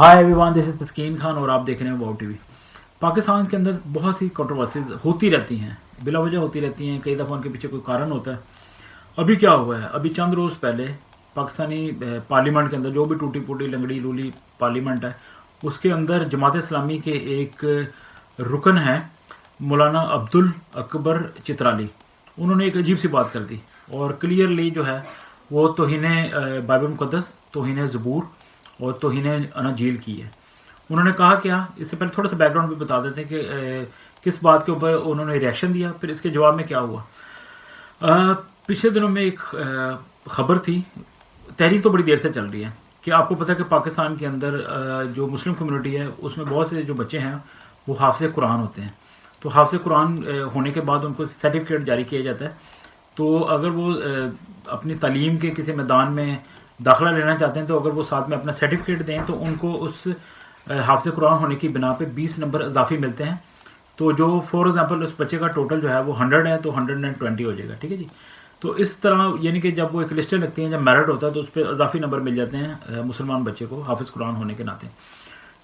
Hi everyone, this is तस्कीन खान और आप देख रहे हैं वाओ टीवी। पाकिस्तान के अंदर बहुत सी कंट्रोवर्सीज होती रहती हैं, बिला वजह होती रहती हैं। कई दफ़ा उनके पीछे कोई कारण होता है। अभी क्या हुआ है, अभी चंद रोज़ पहले पाकिस्तानी पार्लियामेंट के अंदर जो भी टूटी फूटी लंगड़ी लूली पार्लियामेंट है, उसके अंदर जमात इस्लामी के एक रुकन हैं मौलाना अब्दुल अकबर चित्राली। उन्होंने एक अजीब सी बात कर दी और क्लियरली जो है वो तौहीन बाइबल मुक़द्दस, तौहीन ज़बूर और तौहीन अनाजील की है। उन्होंने कहा क्या, इससे पहले थोड़ा सा बैकग्राउंड भी बता देते हैं कि किस बात के ऊपर उन्होंने रिएक्शन दिया, फिर इसके जवाब में क्या हुआ। पिछले दिनों में एक ख़बर थी, तहरीक तो बड़ी देर से चल रही है कि आपको पता है कि पाकिस्तान के अंदर जो मुस्लिम कम्युनिटी है उसमें बहुत से जो बच्चे हैं वो हाफ़िज़ कुरान होते हैं। तो हाफ़िज़ कुरान होने के बाद उनको सर्टिफिकेट जारी किया जाता है। तो अगर वो अपनी तालीम के किसी मैदान में दाखिला लेना चाहते हैं तो अगर वो साथ में अपना सर्टिफिकेट दें तो उनको उस हाफ़िज़ कुरान होने की बिना पे 20 नंबर इजाफी मिलते हैं। तो जो फॉर एग्जांपल उस बच्चे का टोटल जो है वो 100 है तो 120 हो जाएगा, ठीक है जी। तो इस तरह यानी कि जब वो एक लिस्टें लगती हैं, जब मेरिट होता है तो उस पर इजाफी नंबर मिल जाते हैं मुसलमान बच्चे को हाफ़िज़ कुरान होने के नाते।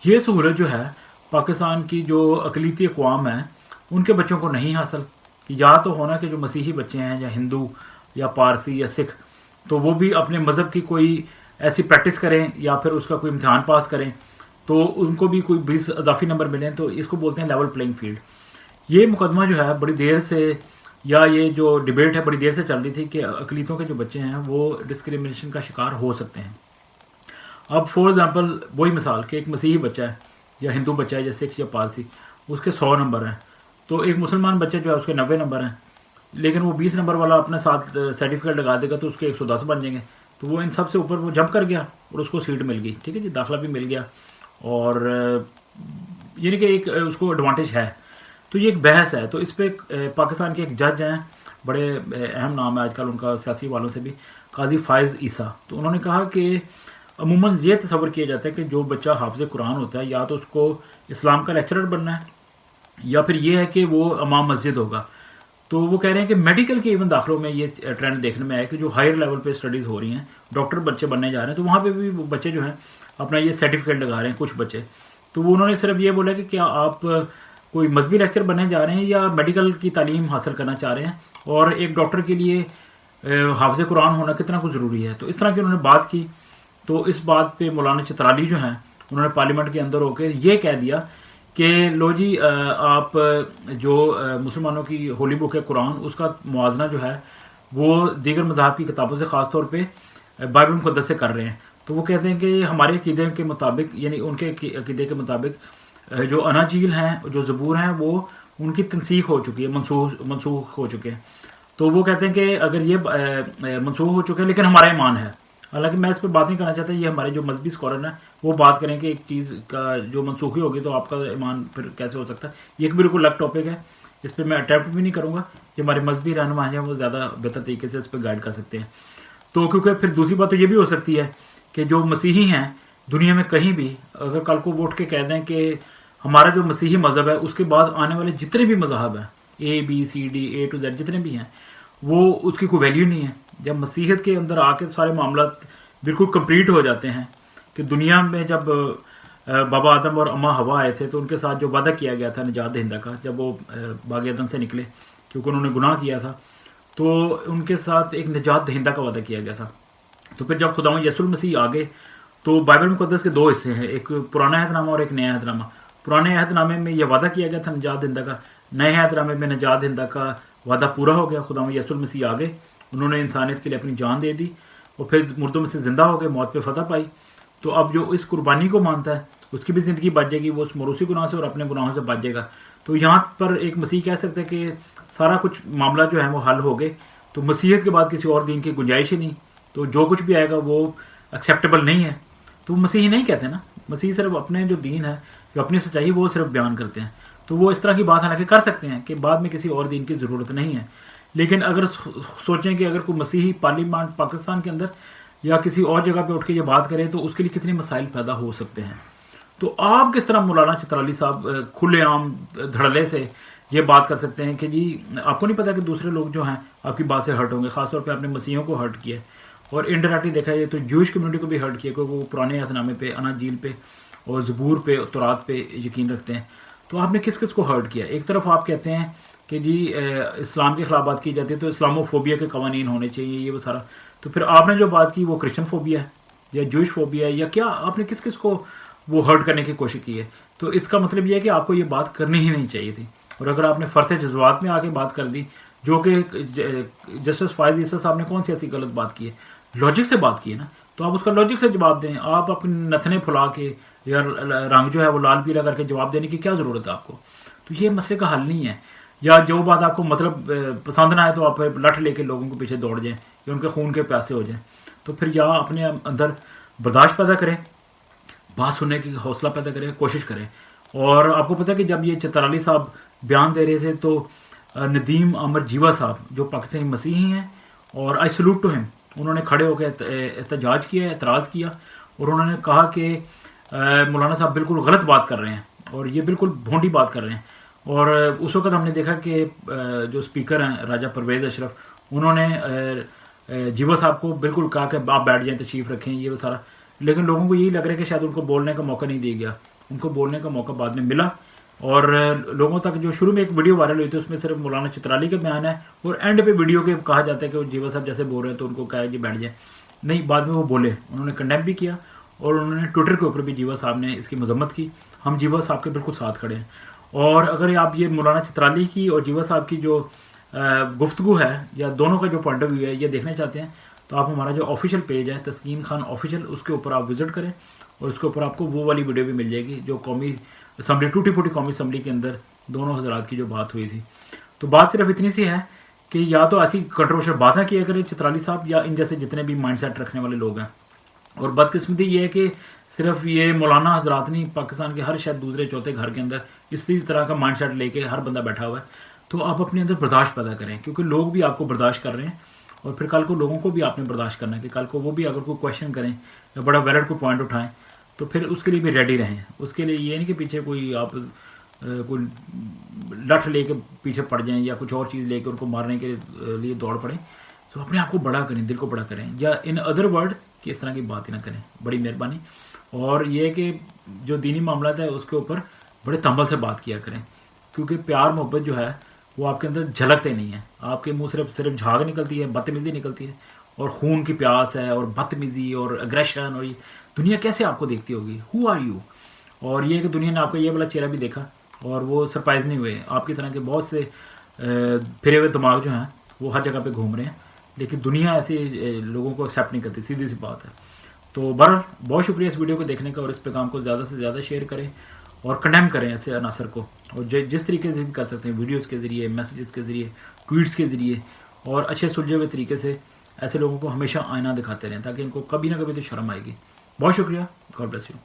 ये सहूलत जो है पाकिस्तान की जो अक़लीती अक़वाम है उनके बच्चों को नहीं हासिल। कि या तो होना कि जो मसीही बच्चे हैं या हिंदू या पारसी या सिख, तो वो भी अपने मज़हब की कोई ऐसी प्रैक्टिस करें या फिर उसका कोई इम्तहान पास करें तो उनको भी कोई 20 इजाफी नंबर मिलें। तो इसको बोलते हैं लेवल प्लेइंग फील्ड। ये मुकदमा जो है बड़ी देर से, या ये जो डिबेट है बड़ी देर से चल रही थी कि अक़लीतों के जो बच्चे हैं वो डिस्क्रिमिनेशन का शिकार हो सकते हैं। अब फॉर एग्ज़ाम्पल वही मिसाल कि एक मसीही बच्चा है या हिंदू बच्चा है या सिख या पारसी, उसके 100 नंबर हैं, तो एक मुसलमान बच्चा जो है उसके 90 नंबर हैं, लेकिन वो 20 नंबर वाला अपने साथ सर्टिफिकेट लगा देगा तो उसके 110 बन जाएंगे। तो वो इन सब से ऊपर वो जंप कर गया और उसको सीट मिल गई, ठीक है जी, दाखिला भी मिल गया और यानी कि एक उसको एडवांटेज है। तो ये एक बहस है। तो इस पर पाकिस्तान के एक जज हैं, बड़े अहम नाम है आजकल उनका सियासी वालों से भी, काजी फ़ाइज़ ईसा। तो उन्होंने कहा कि अमूमन ये तस्वर किया जाता है कि जो बच्चा हाफ़िज़ कुरान होता है या तो उसको इस्लाम का लेक्चरर बनना है या फिर ये है कि वो इमाम मस्जिद होगा। तो वो कह रहे हैं कि मेडिकल के इवन दाखिलों में ये ट्रेंड देखने में आया कि जो हायर लेवल पे स्टडीज़ हो रही हैं, डॉक्टर बच्चे बनने जा रहे हैं, तो वहाँ पे भी बच्चे जो हैं अपना ये सर्टिफिकेट लगा रहे हैं कुछ बच्चे। तो वो उन्होंने सिर्फ ये बोला कि क्या आप कोई मजहबी लेक्चर बनने जा रहे हैं या मेडिकल की तालीम हासिल करना चाह रहे हैं, और एक डॉक्टर के लिए हाफ़िज़ कुरान होना कितना कुछ ज़रूरी है। तो इस तरह की उन्होंने बात की। तो इस बात पर मौलाना चित्राली जो हैं उन्होंने पार्लियामेंट के अंदर होकर ये कह दिया कि लो जी, आप जो मुसलमानों की होली बुक है कुरान, उसका मुआजना जो है वो दीगर मज़ाहब की किताबों से ख़ास तौर पे बाइबल मुक़द्दस से कर रहे हैं। तो वो कहते हैं कि हमारे अक़ीदे के मुताबिक, यानी उनके अक़ीदे के मुताबिक जो अनाजील हैं, जो ज़बूर हैं, वो उनकी तनसीख हो चुकी है, मनसूख हो चुके हैं। तो वो कहते हैं कि अगर ये मनसूख हो चुके हैं लेकिन हमारा ईमान है। हालांकि मैं इस पर बात नहीं करना चाहता, ये हमारे जो मजहबी स्कॉलर हैं वो बात करें कि एक चीज़ का जो मनसूखी होगी तो आपका ईमान फिर कैसे हो सकता है। ये एक बिल्कुल अलग टॉपिक है, इस पर मैं अटैम्प्ट भी नहीं करूँगा। ये हमारे मजहबी रहनुमा हैं वो ज़्यादा बेहतर तरीके से इस पर गाइड कर सकते हैं। तो क्योंकि फिर दूसरी बात तो ये भी हो सकती है कि जो मसीही हैं दुनिया में कहीं भी अगर कल को वोट के कह दें कि हमारा जो मसीही मज़हब है उसके बाद आने वाले जितने भी मज़हब हैं, ABCD A to Z जितने भी हैं, वो उसकी कोई वैल्यू नहीं है। जब मसीहत के अंदर आके सारे मामला बिल्कुल कंप्लीट हो जाते हैं कि दुनिया में जब बाबा आदम और अम्मा हवा आए थे तो उनके साथ जो वादा किया गया था निजात दहिंदा का, जब वो बाग अदन से निकले क्योंकि उन्होंने गुनाह किया था, तो उनके साथ एक निजात दहिंदा का वादा किया गया था। तो फिर जब खुदावंद यीशु मसीह आ गए तो बाइबल मुक़द्दस के 2 हिस्से हैं, एक पुराना अहदनामा और एक नया अहदनामा। पुराने अहदनामे में यह वादा किया गया था निजात दहिंदा का, नए अहदनामे में निजात दहिंदा का वादा पूरा हो गया। खुदावंद यीशु मसीह आ गए, उन्होंने इंसानियत के लिए अपनी जान दे दी और फिर मुर्दों में से ज़िंदा हो गए, मौत पे फतह पाई। तो अब जो इस कुर्बानी को मानता है उसकी भी ज़िंदगी बच जाएगी, वो उस मरूसी गुनाह से और अपने गुनाहों से बच जाएगा। तो यहाँ पर एक मसीह कह सकते हैं कि सारा कुछ मामला जो है वो हल हो गए। तो मसीहत के बाद किसी और दीन की गुंजाइश ही नहीं, तो जो कुछ भी आएगा वो एक्सेप्टेबल नहीं है। तो मसीह नहीं कहते ना, मसीह सिर्फ अपने जो दीन है, जो अपनी सच्चाई वो सिर्फ बयान करते हैं। तो वो इस तरह की बात हालांकि कर सकते हैं कि बाद में किसी और दीन की ज़रूरत नहीं है। लेकिन अगर सोचें कि अगर कोई मसीही पार्लियामेंट पाकिस्तान के अंदर या किसी और जगह पे उठ के ये बात करें तो उसके लिए कितने मसाइल पैदा हो सकते हैं। तो आप किस तरह मौलाना चित्राली साहब खुलेआम धड़ल्ले से ये बात कर सकते हैं कि जी आपको नहीं पता कि दूसरे लोग जो हैं आपकी बात से हर्ट होंगे, ख़ासतौर पे आपने मसीहों को हर्ट किया और इनडायरेक्टली देखा जाए तो जूश कम्युनिटी को भी हर्ट किया, क्योंकि वो पुराने अहदनामे पे, अनाजील पे اور زبور پہ تورات پہ یقین رکھتے ہیں، تو آپ نے کس کس کو ہرٹ کیا؟ ایک طرف آپ کہتے ہیں کہ جی اسلام کے خلاف بات کی جاتی ہے تو اسلامو فوبیا کے قوانین ہونے چاہیے، یہ وہ سارا، تو پھر آپ نے جو بات کی وہ کرسچن فوبیا ہے یا جوئش فوبیا ہے، یا کیا آپ نے کس کس کو وہ ہرٹ کرنے کی کوشش کی ہے؟ تو اس کا مطلب یہ ہے کہ آپ کو یہ بات کرنی ہی نہیں چاہیے تھی، اور اگر آپ نے فرط جذبات میں آ کے بات کر دی، جو کہ جسٹس فائز عیسیٰ صاحب نے کون سی ایسی غلط بات کی ہے، لاجک سے بات کی ہے نا، تو آپ اس کا لاجک سے جواب دیں، آپ اپنے نتنے پھلا کے یا رنگ جو ہے وہ لال پیلا کر کے جواب دینے کی کیا ضرورت ہے آپ کو؟ تو یہ مسئلے کا حل نہیں ہے، یا جو بات آپ کو مطلب پسند نہ آئے تو آپ لٹھ لے کے لوگوں کے پیچھے دوڑ جائیں یا ان کے خون کے پیاسے ہو جائیں، تو پھر یا اپنے اندر برداشت پیدا کریں، بات سننے کی حوصلہ پیدا کریں، کوشش کریں۔ اور آپ کو پتہ ہے کہ جب یہ چترالی صاحب بیان دے رہے تھے تو ندیم عامر جیوا صاحب جو پاکستانی مسیحی ہیں، اور آئی سلوٹ ٹو ہم، انہوں نے کھڑے ہو کے احتجاج کیا، اعتراض کیا، اور انہوں نے کہا کہ مولانا صاحب بالکل غلط بات کر رہے ہیں اور یہ بالکل بھونڈی بات کر رہے ہیں۔ اور اس وقت ہم نے دیکھا کہ جو اسپیکر ہیں راجہ پرویز اشرف، انہوں نے جیوا صاحب کو بالکل کہا کہ آپ بیٹھ جائیں، تشریف رکھیں، یہ وہ سارا، لیکن لوگوں کو یہی لگ رہا ہے کہ شاید ان کو بولنے کا موقع نہیں دیا گیا، ان کو بولنے کا موقع بعد میں ملا، اور لوگوں تک جو شروع میں ایک ویڈیو وائرل ہوئی تھی اس میں صرف مولانا چترالی کا بیان ہے، اور اینڈ پہ ویڈیو کے کہا جاتا ہے کہ وہ جیوا صاحب جیسے بول رہے ہیں تو ان کو کہا ہے کہ بیٹھ جائیں، نہیں، بعد میں وہ بولے، انہوں نے کنڈیم بھی کیا، اور انہوں نے ٹویٹر کے اوپر بھی جیوا صاحب نے اس کی مذمت کی۔ ہم جیوا صاحب کے بالکل ساتھ کھڑے ہیں، اور اگر آپ یہ مولانا چترالی کی اور جیوا صاحب کی جو گفتگو ہے یا دونوں کا جو پوائنٹ آف ویو ہے یہ دیکھنا چاہتے ہیں تو آپ ہمارا جو آفیشیل پیج ہے تسکین خان آفیشیل، اس کے اوپر آپ وزٹ کریں، اور اس کے اوپر آپ کو وہ والی ویڈیو بھی مل جائے گی جو قومی اسمبلی، ٹوٹی پھوٹی قومی اسمبلی کے اندر دونوں حضرات کی جو بات ہوئی تھی۔ تو بات صرف اتنی سی ہے کہ یا تو ایسی کنٹروورشل بات نہ کیا کریں چترالی صاحب، یا ان جیسے جتنے بھی مائنڈ سیٹ رکھنے والے لوگ ہیں۔ اور بدقسمتی یہ ہے کہ صرف یہ مولانا حضرات نہیں، پاکستان کے ہر شاید دوسرے چوتھے گھر کے اندر اسی طرح کا مائنڈ سیٹ لے کے ہر بندہ بیٹھا ہوا ہے، تو آپ اپنے اندر برداشت پیدا کریں، کیونکہ لوگ بھی آپ کو برداشت کر رہے ہیں، اور پھر کل کو لوگوں کو بھی آپ نے برداشت کرنا ہے کہ کل کو وہ بھی اگر کوئی کویشچن کریں یا بڑا ویلڈ کوئی پوائنٹ اٹھائیں تو پھر اس کے لیے بھی ریڈی رہیں۔ اس کے لیے یہ نہیں کہ پیچھے کوئی آپ کوئی لٹھ لے کے پیچھے پڑ جائیں یا کچھ اور چیز لے کے ان کو مارنے کے لیے دوڑ پڑیں، تو اپنے آپ کو بڑا کریں، دل کو بڑا کریں، یا ان ادر ورڈ کہ اس طرح کی بات ہی نہ کریں، بڑی مہربانی۔ اور یہ کہ جو دینی معاملات ہے اس کے اوپر بڑے تنبل سے بات کیا کریں، کیونکہ پیار محبت جو ہے وہ آپ کے اندر جھلکتے نہیں ہیں، آپ کے منہ صرف جھاگ نکلتی ہے، بدتمیزی نکلتی ہے، اور خون کی پیاس ہے، اور بدتمیزی اور اگریشن، اور یہ دنیا کیسے آپ کو دیکھتی ہوگی؟ Who are you? اور یہ کہ دنیا نے آپ کا یہ والا چہرہ بھی دیکھا اور وہ سرپرائز نہیں ہوئے، آپ کی طرح کے بہت سے پھرے ہوئے دماغ جو ہیں وہ ہر جگہ پہ گھوم رہے ہیں، لیکن دنیا ایسے لوگوں کو ایکسیپٹ نہیں کرتی، سیدھی سی بات ہے۔ تو بہرحال بہت شکریہ اس ویڈیو کو دیکھنے کا، اور اس پیغام کو زیادہ سے زیادہ شیئر کریں اور کنڈیم کریں ایسے عناصر کو، اور جس طریقے سے بھی کر سکتے ہیں، ویڈیوز کے ذریعے، میسیجز کے ذریعے، ٹویٹس کے ذریعے، اور اچھے سلجھے ہوئے طریقے سے ایسے لوگوں کو ہمیشہ آئینہ دکھاتے رہیں تاکہ ان کو کبھی نہ کبھی تو شرم آئے گی۔ بہت شکریہ، گاڈ بلیس یو۔